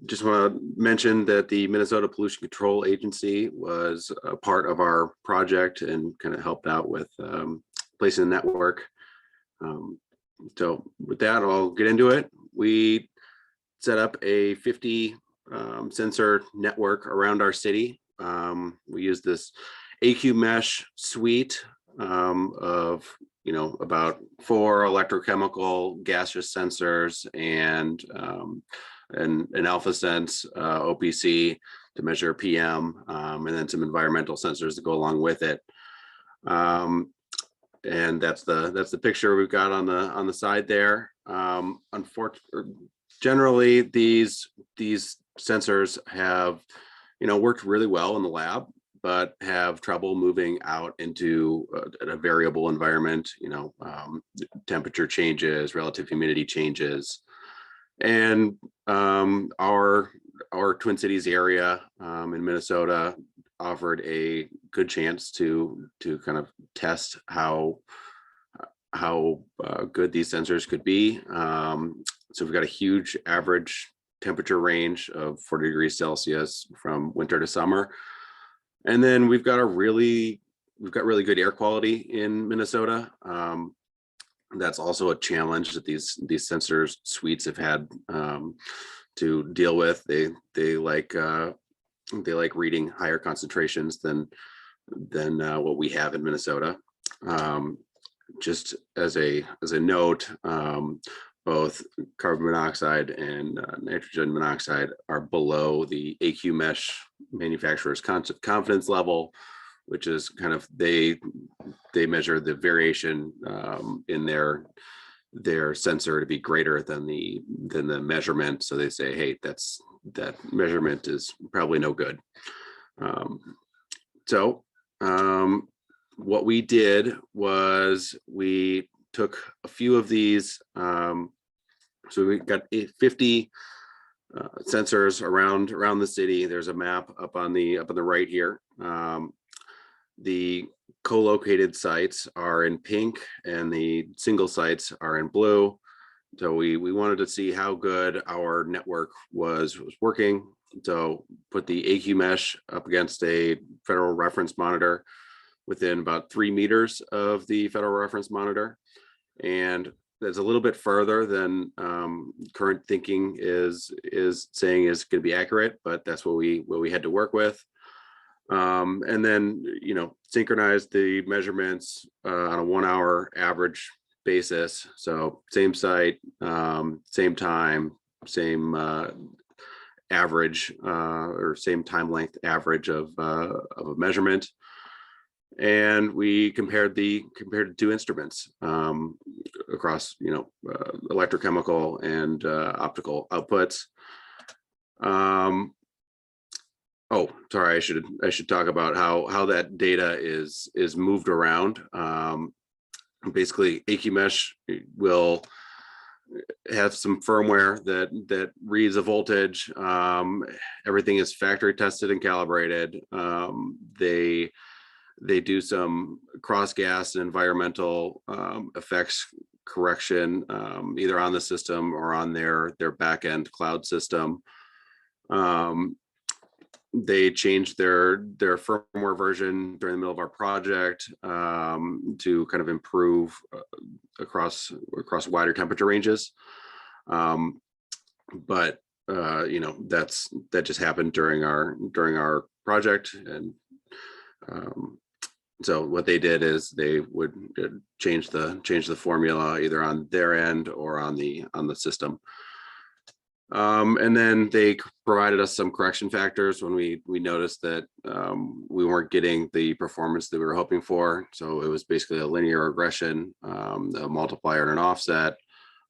Just want to mention that the Minnesota Pollution Control Agency was a part of our project and kind of helped out with placing the network. So with that, I'll get into it. We set up a 50 sensor network around our city. We use this AQ mesh suite of about 4 electrochemical gaseous sensors and an alpha sense OPC to measure PM, and then some environmental sensors to go along with it. And that's the picture we've got on the side there. Unfortunately, generally these sensors have worked really well in the lab, but have trouble moving out into a variable environment. Temperature changes, relative humidity changes, and our Twin Cities area in Minnesota offered a good chance to kind of test how good these sensors could be. So we've got a huge average temperature range of 40 degrees Celsius from winter to summer, and then we've got really good air quality in Minnesota. That's also a challenge that these sensors suites have had to deal with. They like reading higher concentrations than what we have in Minnesota. Just as a note, both carbon monoxide and nitrogen monoxide are below the AQ mesh manufacturer's confidence level, which is kind of they measure the variation in their sensor to be greater than the measurement. So they say, hey, that measurement is probably no good. What we did was we took a few of these. So we got 50 sensors around the city. There's a map up on the right here. The co-located sites are in pink and the single sites are in blue. So we wanted to see how good our network was working. So put the AQ mesh up against a federal reference monitor within about 3 meters of the federal reference monitor. And that's a little bit further than current thinking is saying is going to be accurate, but that's what we had to work with. And then, synchronize the measurements on a 1 hour average basis. So same site, same time, same average or same time length average of a measurement. And we compared the 2 instruments across, electrochemical and optical outputs. Oh, sorry, I should talk about how that data is moved around. Basically, AQ mesh will have some firmware that reads a voltage. Everything is factory tested and calibrated. They do some cross gas and environmental effects correction, either on the system or on their back end cloud system. They changed their firmware version during the middle of our project to kind of improve across wider temperature ranges. But that just happened during our project. And so what they did is they would change the formula either on their end or on the system. And then they provided us some correction factors when we noticed that we weren't getting the performance that we were hoping for. So it was basically a linear regression, a multiplier and an offset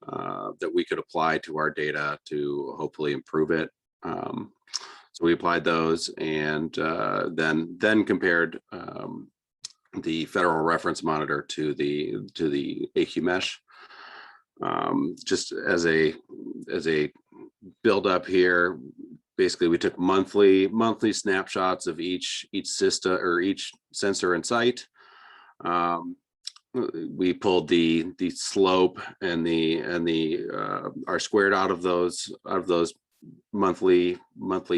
that we could apply to our data to hopefully improve it. So we applied those and then compared the federal reference monitor to the AQ mesh. Just as a build up here, basically we took monthly snapshots of each system or each sensor and site. we pulled the slope and the R squared out of those monthly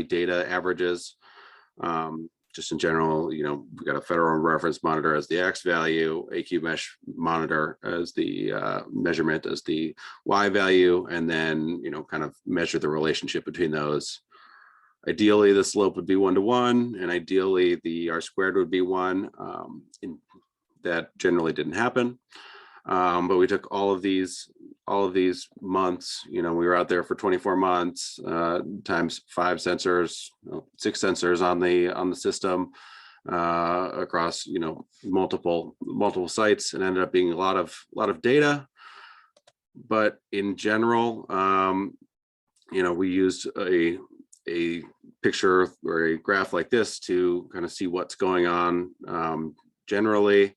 data averages. Just in general, you know, we got a federal reference monitor as the X value, AQ mesh monitor as the measurement as the Y value, and then, you know, kind of measure the relationship between those. Ideally, the slope would be 1-to-1, and ideally the R squared would be 1. That generally didn't happen. But we took all of these months, you know, we were out there for 24 months, times 5 sensors, 6 sensors on the system, across, you know, multiple sites, and ended up being a lot of data. But in general, you know, we used a picture or a graph like this to kind of see what's going on, generally.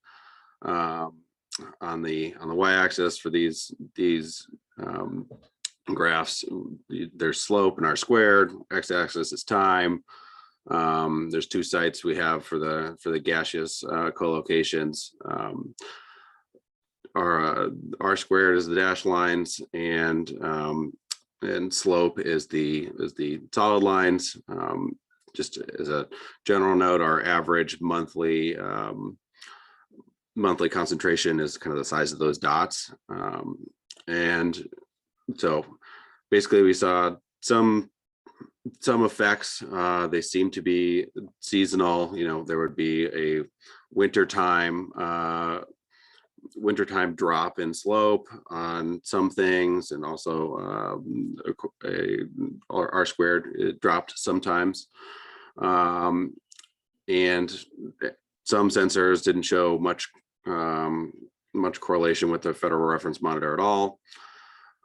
On the y-axis for these graphs, there's slope and R squared. X-axis is time. There's 2 sites we have for the gaseous co-locations. Our R squared is the dashed lines, and slope is the solid lines. Just as a general note, our average monthly concentration is kind of the size of those dots. And so basically we saw some effects. They seem to be seasonal. You know, there would be a wintertime drop in slope on some things, and also R squared, it dropped sometimes. And some sensors didn't show much correlation with the federal reference monitor at all.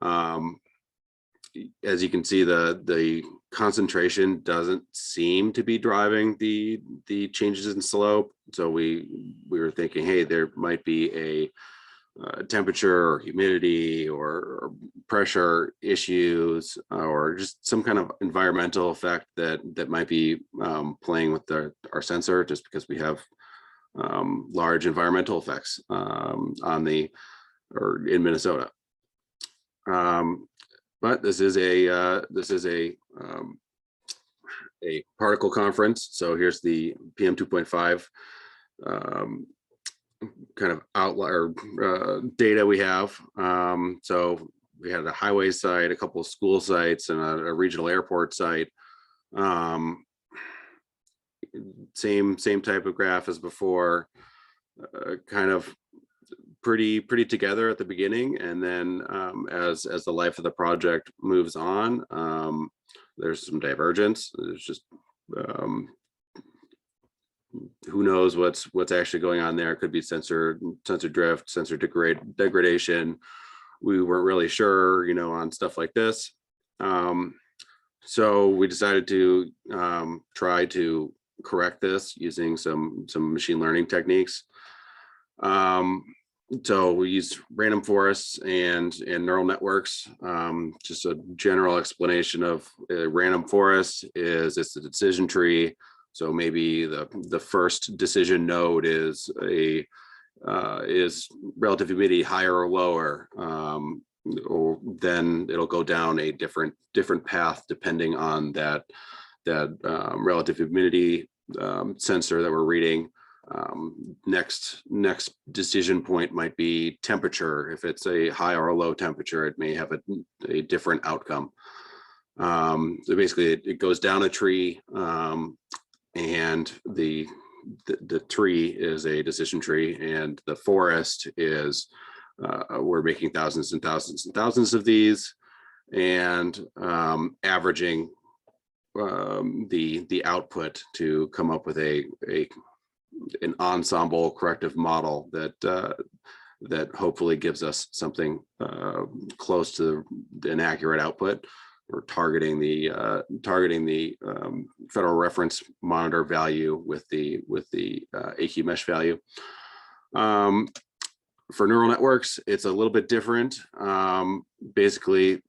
As you can see, the concentration doesn't seem to be driving the changes in slope. So we were thinking, hey, there might be a temperature or humidity or pressure issues, or just some kind of environmental effect that might be playing with our sensor, just because we have large environmental effects in Minnesota. But this is a particle conference. So here's the PM 2.5 kind of outlier data we have. So we had a highway site, a couple of school sites, and a regional airport site. Same type of graph as before, kind of pretty together at the beginning, and then as the life of the project moves on, there's some divergence. There's just who knows what's actually going on there. It could be sensor drift, sensor degradation. We weren't really sure, you know, on stuff like this. So we decided to try to correct this using some machine learning techniques. So we used random forests and neural networks. Just a general explanation of a random forest is it's a decision tree. So maybe the first decision node is relative humidity higher or lower, or then it'll go down a different path depending on that relative humidity sensor that we're reading. Next decision point might be temperature. If it's a high or a low temperature, it may have a different outcome. So basically it goes down a tree, and the tree is a decision tree, and the forest is we're making thousands and thousands and thousands of these, and averaging the output to come up with an ensemble corrective model that hopefully gives us something close to an accurate output. We're targeting the federal reference monitor value with the AQ mesh value. For neural networks, it's a little bit different. Basically,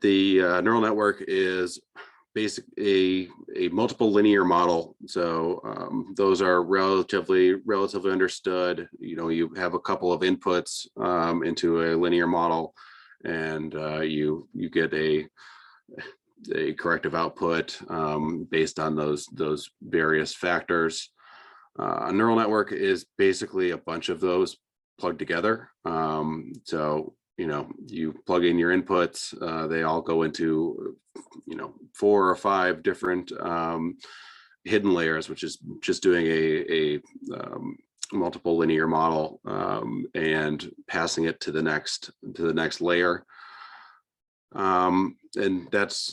the neural network is a multiple linear model. So those are relatively understood. You have a couple of inputs into a linear model, and you get a corrective output based on those various factors. A neural network is basically a bunch of those plugged together. So you plug in your inputs, they all go into 4 or 5 different hidden layers, which is just doing a multiple linear model and passing it to the next layer. And that's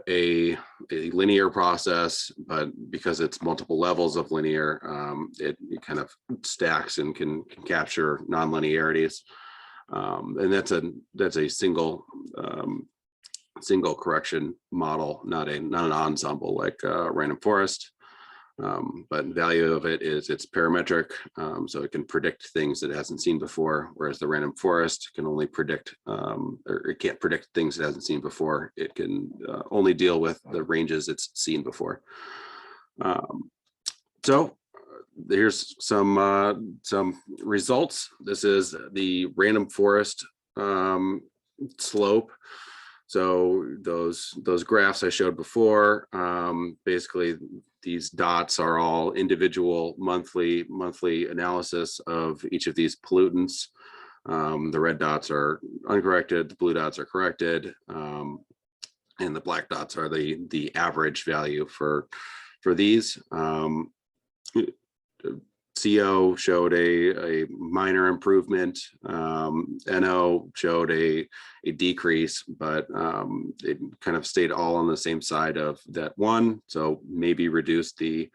a linear process, but because it's multiple levels of linear, it kind of stacks and can capture nonlinearities. And that's a single correction model, not an ensemble like random forest. But value of it is it's parametric, so it can predict things that it hasn't seen before, whereas the random forest can only predict, or it can't predict things it hasn't seen before. It can only deal with the ranges it's seen before. So here's some results. This is the random forest slope. So those graphs I showed before, basically these dots are all individual monthly analysis of each of these pollutants. The red dots are uncorrected, the blue dots are corrected, and the black dots are the average value for these. CO showed a minor improvement. NO showed a decrease, but it kind of stayed all on the same side of that one. So maybe reduced the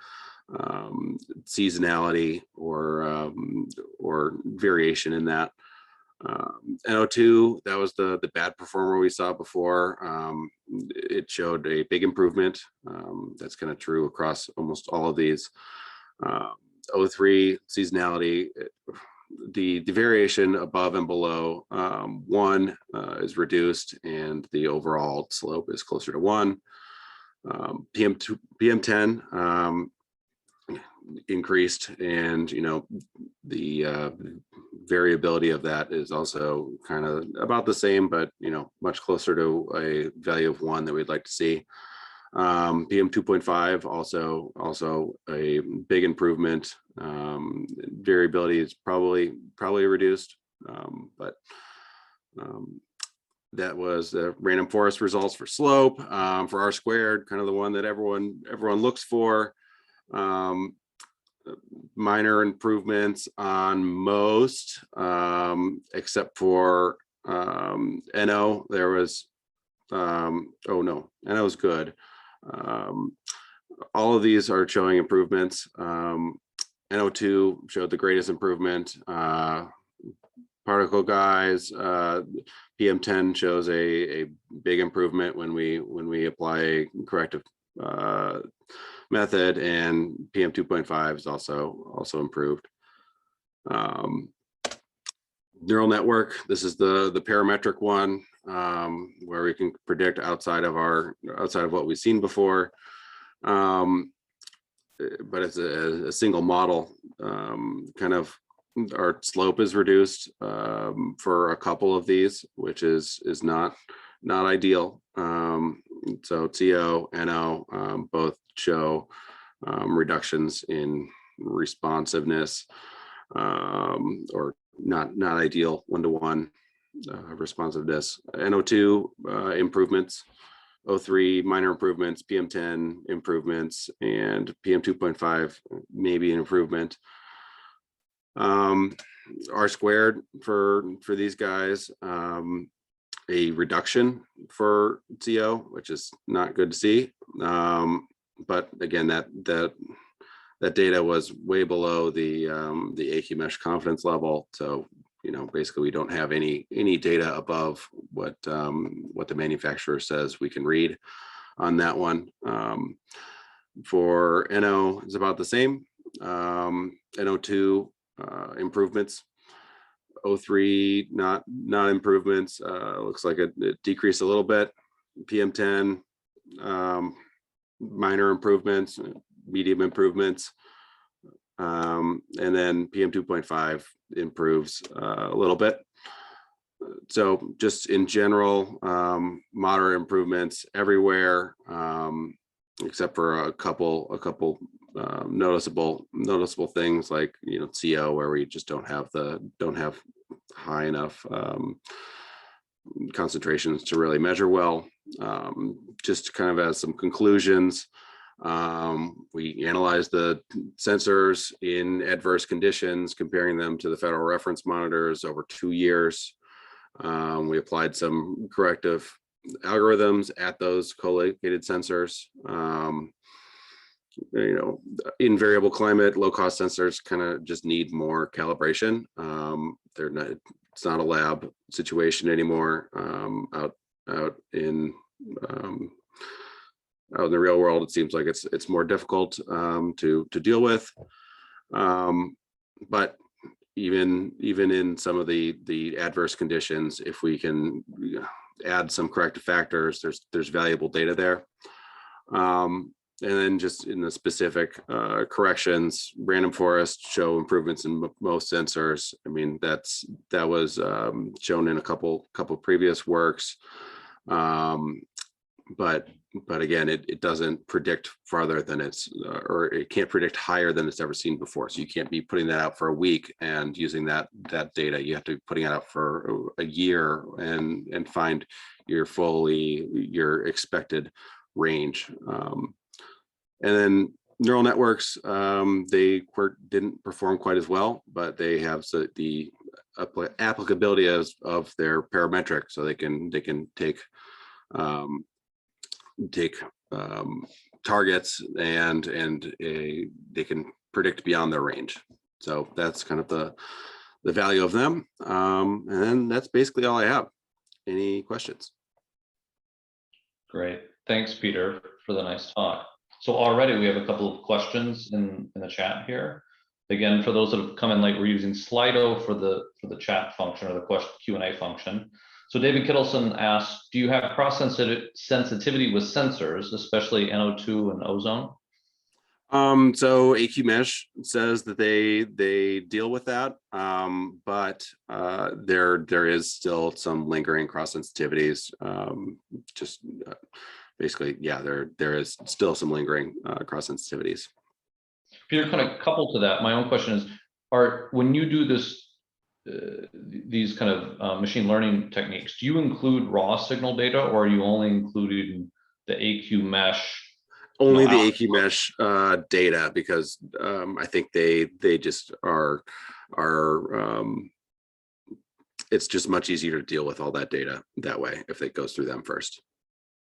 seasonality or variation in that. NO2, that was the bad performer we saw before. It showed a big improvement. That's kind of true across almost all of these. O3 seasonality, the variation above and below 1 is reduced, and the overall slope is closer to 1. PM10 increased, and the variability of that is also kind of about the same, but much closer to a value of 1 that we'd like to see. PM 2.5 also a big improvement. Variability is probably reduced, but that was the random forest results for slope. For R squared, kind of the one that everyone looks for. Minor improvements on most, except for NO. There was oh no, NO is good. All of these are showing improvements. NO2 showed the greatest improvement. Particle guys, PM10 shows a big improvement when we apply a corrective method, and PM 2.5 is also improved. Neural network, this is the parametric one, where we can predict outside of what we've seen before, but it's a single model. Kind of our slope is reduced for a couple of these, which is not ideal. So CO, NO both show reductions in responsiveness, or not ideal 1-to-1 responsiveness. NO2 improvements, O3 minor improvements, PM10 improvements, and PM 2.5 maybe an improvement. R squared for these guys, a reduction for CO, which is not good to see. But again, that data was way below the AQ mesh confidence level. So basically we don't have any data above what the manufacturer says we can read on that one. For NO, it's about the same. NO2 improvements. O3 not improvements. Looks like it decreased a little bit. PM10 minor improvements, medium improvements. And then PM 2.5 improves a little bit. So just in general, moderate improvements everywhere, except for a couple noticeable things like, CO, where we just don't have high enough concentrations to really measure well. Just kind of as some conclusions, we analyzed the sensors in adverse conditions, comparing them to the federal reference monitors over 2 years. We applied some corrective algorithms at those co-located sensors. In variable climate, low-cost sensors kind of just need more calibration. It's not a lab situation anymore. Out in the real world, it seems like it's more difficult to deal with. But even in some of the adverse conditions, if we can add some corrective factors, there's valuable data there. And then just in the specific corrections, random forest show improvements in most sensors. I mean, that was shown in a couple previous works. But again, it doesn't predict farther than or it can't predict higher than it's ever seen before. So you can't be putting that out for a week and using that data. You have to be putting it out for a year and find your expected range. And then neural networks, they didn't perform quite as well, but they have the applicability of their parametric, so they can take targets and they can predict beyond their range. So that's kind of the value of them. And then that's basically all I have. Any questions? Great, thanks, Peter, for the nice talk. So already we have a couple of questions in the chat here. Again, for those that have come in late, we're using Slido for the chat function or the Q&A function. So David Kittleson asked, do you have cross sensitivity with sensors, especially NO2 and ozone? So AQ Mesh says that they deal with that, but there is still some lingering cross sensitivities. Basically, yeah, there is still some lingering cross sensitivities. Peter, kind of coupled to that, my own question is, when you do these kind of machine learning techniques, do you include raw signal data, or are you only including the AQ Mesh? Only the AQ Mesh data, because I think they just are it's just much easier to deal with all that data that way if it goes through them first.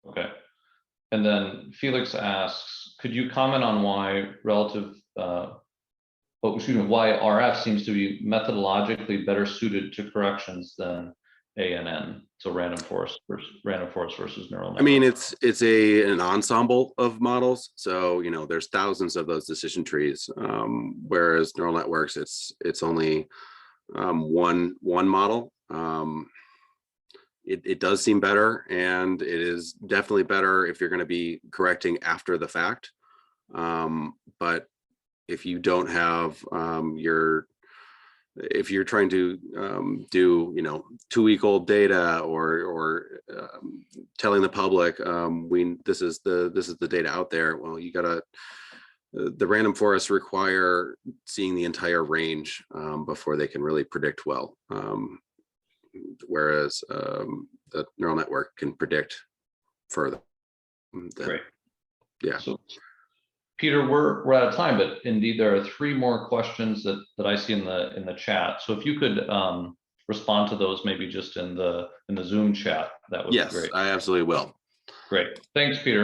Okay. And then Felix asks, could you comment on why why RF seems to be methodologically better suited to corrections than ANN, so random forest versus neural network? I mean, it's an ensemble of models, so there's thousands of those decision trees, whereas neural networks, it's only one model. It does seem better, and it is definitely better if you're going to be correcting after the fact. But if you don't have if you're trying to do 2-week-old data or telling the public this is the data out there, well, you gotta the random forests require seeing the entire range before they can really predict well. Whereas the neural network can predict further. Great. Yeah. So, Peter, we're out of time, but indeed there are 3 more questions that I see in the chat. So if you could respond to those, maybe just in the Zoom chat, that would be great. Yes, I absolutely will. Great. Thanks, Peter.